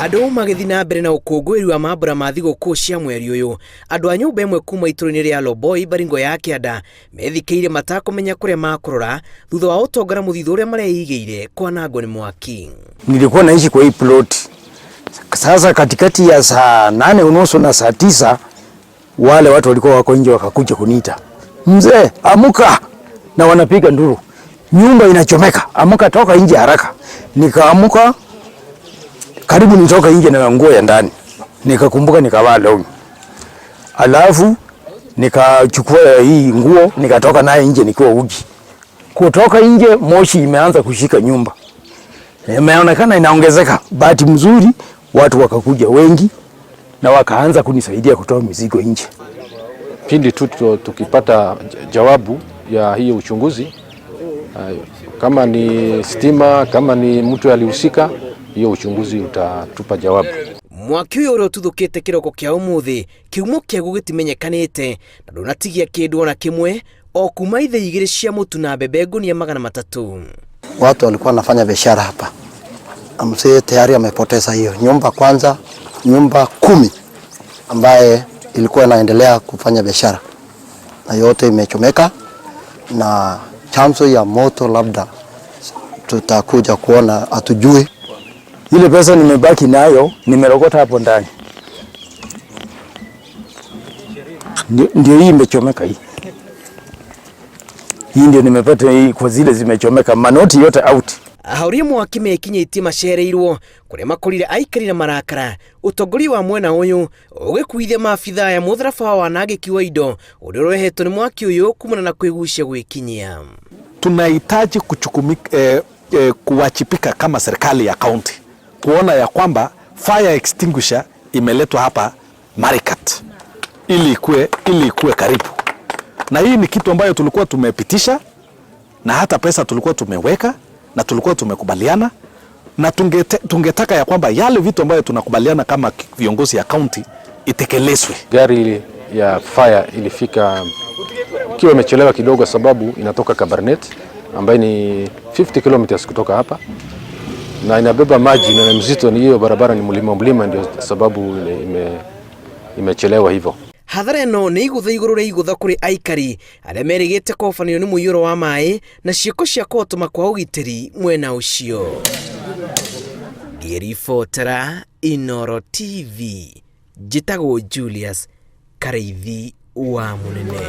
Andũ magĩthiĩ na mbere na ũkũngũĩri wa mambura ma thigũkũ cia mweri ũyũ. Andũ a nyũmba ĩmwe kuma itũũra-inĩ rĩa Loboi Baringo ya Kĩanda methikĩire matakũmenya kũrĩa makũrora thutha wa ũtongora mũthithũ ũrĩa mareigĩire kwanangwo nĩ mwaki. Nilikuwa naishi kwa hii plot. Sasa katikati ya saa 8:30 na saa 9 wale watu walikuwa wako nje wakakuja kuniita. Mzee, amuka! Na wanapiga nduru. Nyumba inachomeka. Amuka, toka nje haraka. Nikaamuka, karibu nitoka nje na nguo ya ndani. Nikakumbuka nikavaa leo. Alafu nikachukua hii nguo nikatoka naye nje nikiwa uji. Kutoka nje moshi imeanza kushika nyumba. Imeonekana inaongezeka. Bahati mzuri watu wakakuja wengi na wakaanza kunisaidia kutoa mizigo nje. Pindi tu tukipata jawabu ya hiyo uchunguzi, kama ni stima, kama ni mtu alihusika, hiyo uchunguzi utatupa jawabu. Mwaki ũyũ ũrĩa ũtuthũkĩte kĩroko kĩa ũmũthĩ, kĩhumo kĩaguo gĩtimenyekanĩte na ndũnatigia kĩndũ ona kĩmwe, o kuma ithe 2 cia mũtu na mbembe ngunia 300. Watu walikuwa wanafanya biashara hapa. Mzee tayari amepoteza hiyo nyumba, kwanza nyumba 10 ambaye ilikuwa inaendelea kufanya biashara na yote imechomeka, na chanzo ya moto labda tutakuja kuona, atujue. Ile pesa nimebaki nayo nimerokota hapo ndani. Ndio hii imechomeka hii. Hii ndio nimepata hii kwa zile zimechomeka, manoti yote out. Ahauria mwaki mekinyĩtie macereirwo kuria makorire aikari na marakara. Ũtongoria wa mwena ũyũ ũgĩkuithia maabitha ya mũtharaba wa wanangĩki wa indo ũrĩa ũrehetwo nĩ mwaki ũyũ kumana na kwĩgucia gwĩkinyia. Tunahitaji kuwajibika kama serikali ya kaunti kuona ya kwamba fire extinguisher imeletwa hapa Marikat ili ikue karibu. Na hii ni kitu ambayo tulikuwa tumepitisha na hata pesa tulikuwa tumeweka na tulikuwa tumekubaliana, na tungetaka ya kwamba yale vitu ambayo tunakubaliana kama viongozi ya kaunti itekelezwe. Gari ya fire ilifika kiwa imechelewa kidogo sababu inatoka Kabarnet ambayo ni 50 kilometers kutoka hapa na inabeba maji na mzito. Ni hiyo barabara ni mlima, ndio sababu imechelewa hivyo. Hathara ĩno nĩ igũtha igũrũ rĩa igũtha kũrĩ aikari arĩa merĩgĩte kũhobanĩrio nĩ mũiyũro wa maĩ na ciĩko cia kũhotoma kwa ũgitĩri mwena ũcio. Ngĩribotera Inooro TV, njĩtagwo Julius Kareithi wa Mũnene.